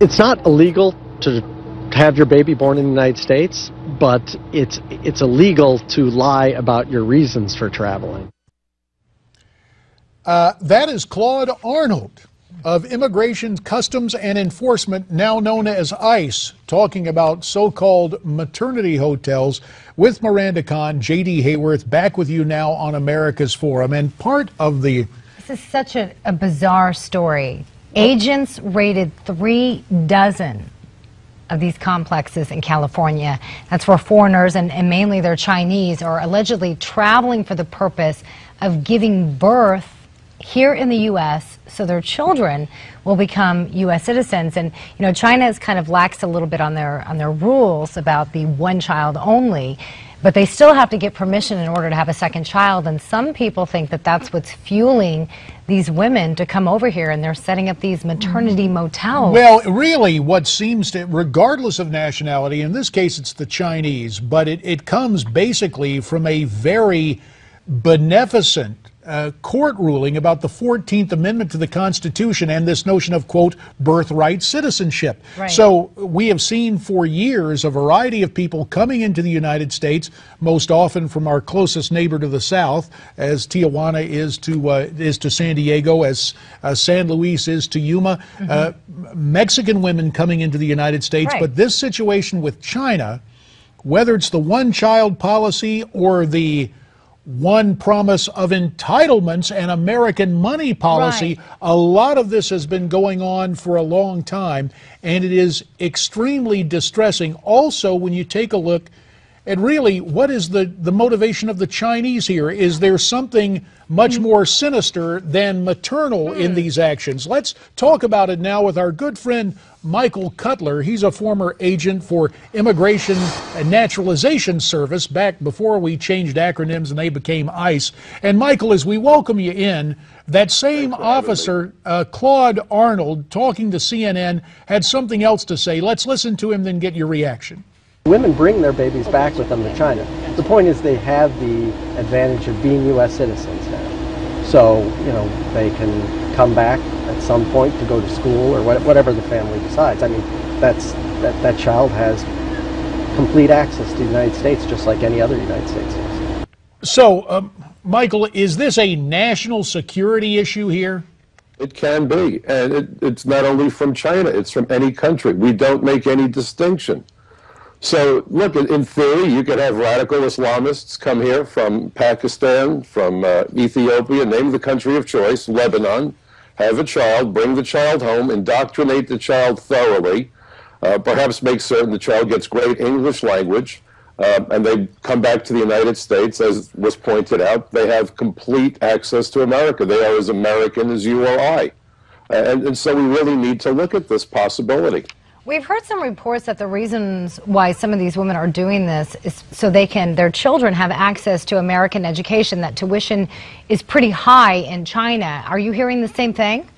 It's not illegal to have your baby born in the United States, but it's illegal to lie about your reasons for traveling. That is Claude Arnold of Immigration, Customs, and Enforcement, now known as ICE, talking about so-called maternity hotels with Miranda Kahn. J.D. Hayworth, back with you now on America's Forum. And part of the... This is such a bizarre story. Agents raided 3 dozen of these complexes in California. That's where foreigners, and mainly they're Chinese, are allegedly traveling for the purpose of giving birth here in the U.S. so their children will become U.S. citizens. And, you know, China has kind of laxed a little bit on their rules about the one child only, but they still have to get permission in order to have a second child. And some people think that that's what's fueling these women to come over here, and they're setting up these maternity motels. Well, really, what seems to, regardless of nationality, in this case it's the Chinese, but it comes basically from a very beneficent court ruling about the 14th Amendment to the Constitution and this notion of, quote, birthright citizenship. Right. So we have seen for years a variety of people coming into the United States, most often from our closest neighbor to the south, as Tijuana is to San Diego, as San Luis is to Yuma, Mexican women coming into the United States. Right. But this situation with China, whether it's the one-child policy or the one promise of entitlements and American money policy, right, a lot of this has been going on for a long time, and it is extremely distressing. Also, when you take a look at really what is the motivation of the Chinese here, is there something much more sinister than maternal in these actions? Let's talk about it now with our good friend Michael Cutler. He's a former agent for Immigration and Naturalization Service back before we changed acronyms and they became ICE. And Michael, as we welcome you in, that same officer, Claude Arnold, talking to CNN, had something else to say. Let's listen to him, then get your reaction. Women bring their babies back with them to China. The point is they have the advantage of being U.S. citizens now. So, you know, they can come back at some point to go to school or whatever the family decides. I mean, that child has complete access to the United States just like any other United States citizen. So, Michael, is this a national security issue here? It can be, and it's not only from China, it's from any country. We don't make any distinction. So, look, in theory, you could have radical Islamists come here from Pakistan, from Ethiopia, name the country of choice, Lebanon, have a child, bring the child home, indoctrinate the child thoroughly, perhaps make certain the child gets great English language, and they come back to the United States, as was pointed out. They have complete access to America. They are as American as you or I. And so we really need to look at this possibility. We've heard some reports that the reasons why some of these women are doing this is so their children have access to American education, that tuition is pretty high in China. Are you hearing the same thing?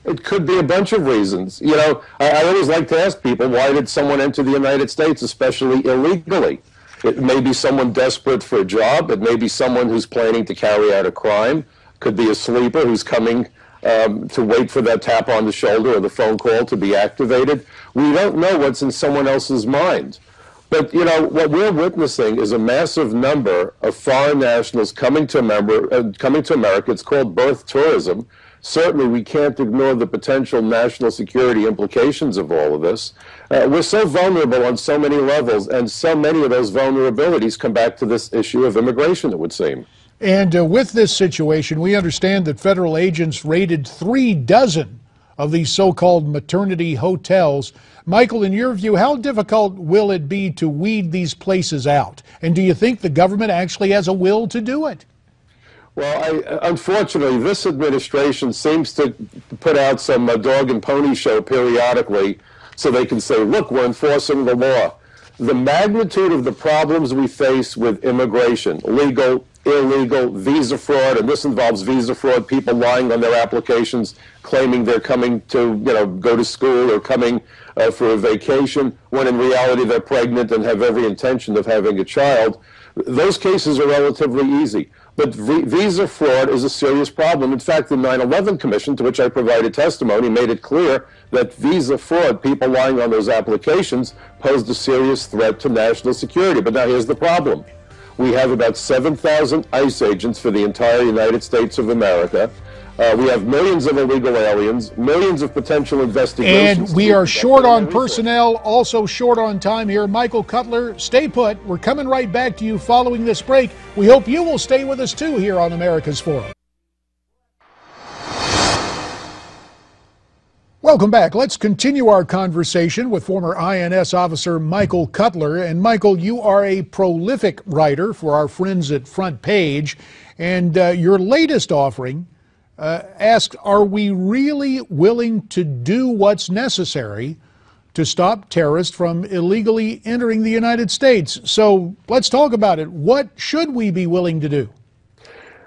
It could be a bunch of reasons. You know, I always like to ask people, why did someone enter the United States, especially illegally? It may be someone desperate for a job. It may be someone who's planning to carry out a crime. Could be a sleeper who's coming to wait for that tap on the shoulder or the phone call to be activated. We don't know what's in someone else's mind. But, you know, what we're witnessing is a massive number of foreign nationals coming to America. It's called birth tourism. Certainly, we can't ignore the potential national security implications of all of this. We're so vulnerable on so many levels, and so many of those vulnerabilities come back to this issue of immigration, it would seem. And with this situation, we understand that federal agents raided 3 dozen of these so-called maternity hotels. Michael, in your view, how difficult will it be to weed these places out? And do you think the government actually has a will to do it? Well, unfortunately, this administration seems to put out some dog and pony show periodically so they can say, look, we're enforcing the law. The magnitude of the problems we face with immigration, legal, illegal, visa fraud, and this involves visa fraud, people lying on their applications, claiming they're coming to, go to school or coming for a vacation, when in reality they're pregnant and have every intention of having a child. Those cases are relatively easy. But visa fraud is a serious problem. In fact, the 9/11 Commission, to which I provided testimony, made it clear that visa fraud, people lying on those applications, posed a serious threat to national security. But now here's the problem. We have about 7,000 ICE agents for the entire United States of America. We have millions of illegal aliens, millions of potential investigations. And we are short on personnel, also short on time here. Michael Cutler, stay put. We're coming right back to you following this break. We hope you will stay with us too here on America's Forum. Welcome back. Let's continue our conversation with former INS officer Michael Cutler. And Michael, you are a prolific writer for our friends at Front Page. And your latest offering asked, are we really willing to do what's necessary to stop terrorists from illegally entering the United States? So let's talk about it. What should we be willing to do?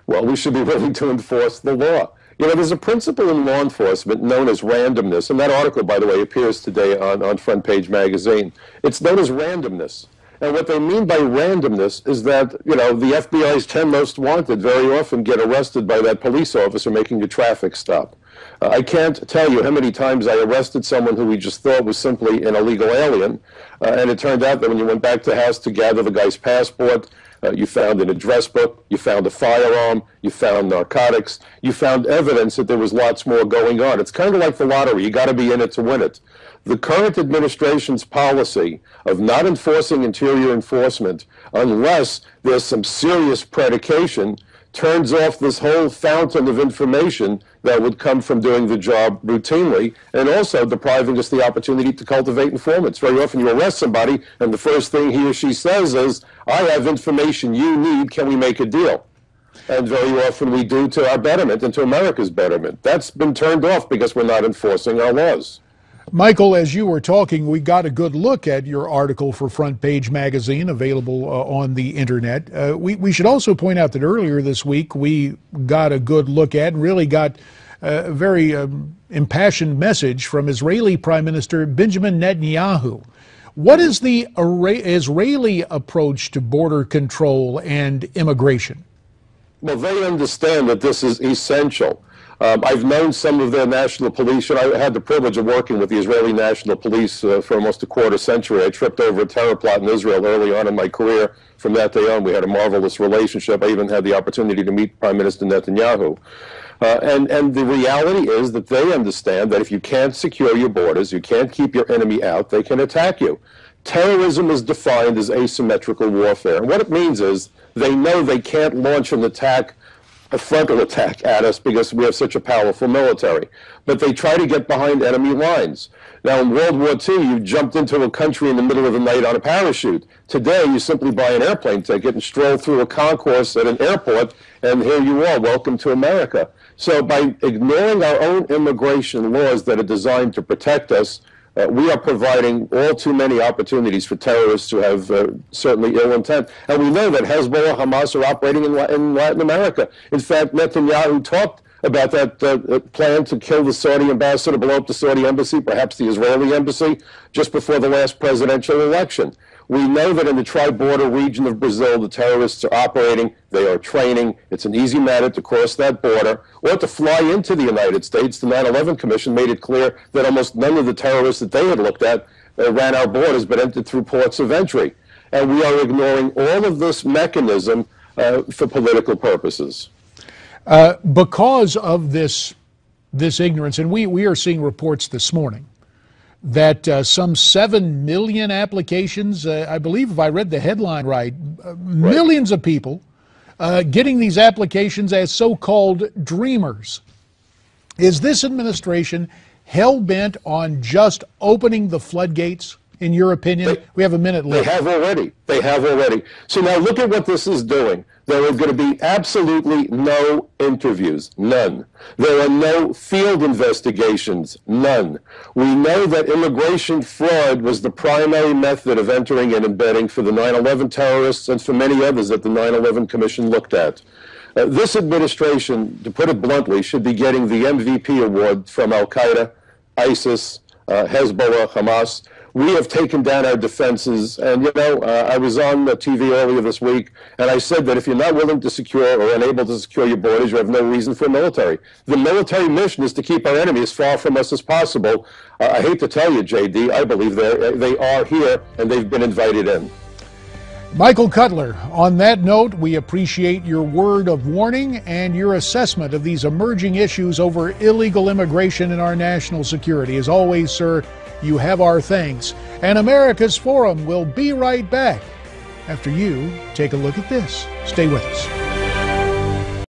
Well, we should be willing to enforce the law. You know, there's a principle in law enforcement known as randomness, and that article, by the way, appears today on Front Page magazine. It's known as randomness. And what they mean by randomness is that, you know, the FBI's 10 most wanted very often get arrested by that police officer making a traffic stop. I can't tell you how many times I arrested someone who we just thought was simply an illegal alien, and it turned out that when you went back to the house to gather the guy's passport, you found an address book, you found a firearm, you found narcotics, you found evidence that there was lots more going on. It's kind of like the lottery. You got to be in it to win it. The current administration's policy of not enforcing interior enforcement unless there's some serious predication turns off this whole fountain of information that would come from doing the job routinely, and also depriving us the opportunity to cultivate informants. Very often you arrest somebody and the first thing he or she says is, I have information you need, can we make a deal? And very often we do, to our betterment and to America's betterment. That's been turned off because we're not enforcing our laws. Michael, as you were talking, we got a good look at your article for Front Page magazine, available on the internet. We should also point out that earlier this week we got a good look at and really got a very impassioned message from Israeli Prime Minister Benjamin Netanyahu. What is the Israeli approach to border control and immigration? Well, they understand that this is essential. I've known some of their national police, and I had the privilege of working with the Israeli National Police for almost a quarter century. I tripped over a terror plot in Israel early on in my career. From that day on, we had a marvelous relationship. I even had the opportunity to meet Prime Minister Netanyahu. And the reality is that they understand that if you can't secure your borders, you can't keep your enemy out, they can attack you. Terrorism is defined as asymmetrical warfare. And what it means is they know they can't launch an attack, a frontal attack at us because we have such a powerful military. But they try to get behind enemy lines. Now, in World War II, you jumped into a country in the middle of the night on a parachute. Today, you simply buy an airplane ticket and stroll through a concourse at an airport, and here you are, welcome to America. So by ignoring our own immigration laws that are designed to protect us, we are providing all too many opportunities for terrorists who have certainly ill intent. And we know that Hezbollah, Hamas are operating in Latin America. In fact, Netanyahu talked about that plan to kill the Saudi ambassador, blow up the Saudi embassy, perhaps the Israeli embassy, just before the last presidential election. We know that in the tri-border region of Brazil, the terrorists are operating, they are training. It's an easy matter to cross that border or to fly into the United States. The 9/11 Commission made it clear that almost none of the terrorists that they had looked at ran our borders but entered through ports of entry. And we are ignoring all of this mechanism for political purposes. Because of this ignorance, and we are seeing reports this morning that some 7 million applications, I believe if I read the headline right, millions of people getting these applications as so-called dreamers. Is this administration hell-bent on just opening the floodgates, in your opinion? We have a minute left. They have already. They have already. So now look at what this is doing. There are going to be absolutely no interviews, none. There are no field investigations, none. We know that immigration fraud was the primary method of entering and embedding for the 9/11 terrorists and for many others that the 9/11 Commission looked at. This administration, to put it bluntly, should be getting the MVP award from Al-Qaeda, ISIS, Hezbollah, Hamas. we have taken down our defenses. And, you know, I was on the TV earlier this week, and I said that if you're not willing to secure or unable to secure your borders, you have no reason for a military. The military mission is to keep our enemy as far from us as possible. I hate to tell you, J.D., I believe they are here, and they've been invited in. Michael Cutler, on that note, we appreciate your word of warning and your assessment of these emerging issues over illegal immigration and our national security. As always, sir, you have our thanks. And America's Forum will be right back after you take a look at this. Stay with us.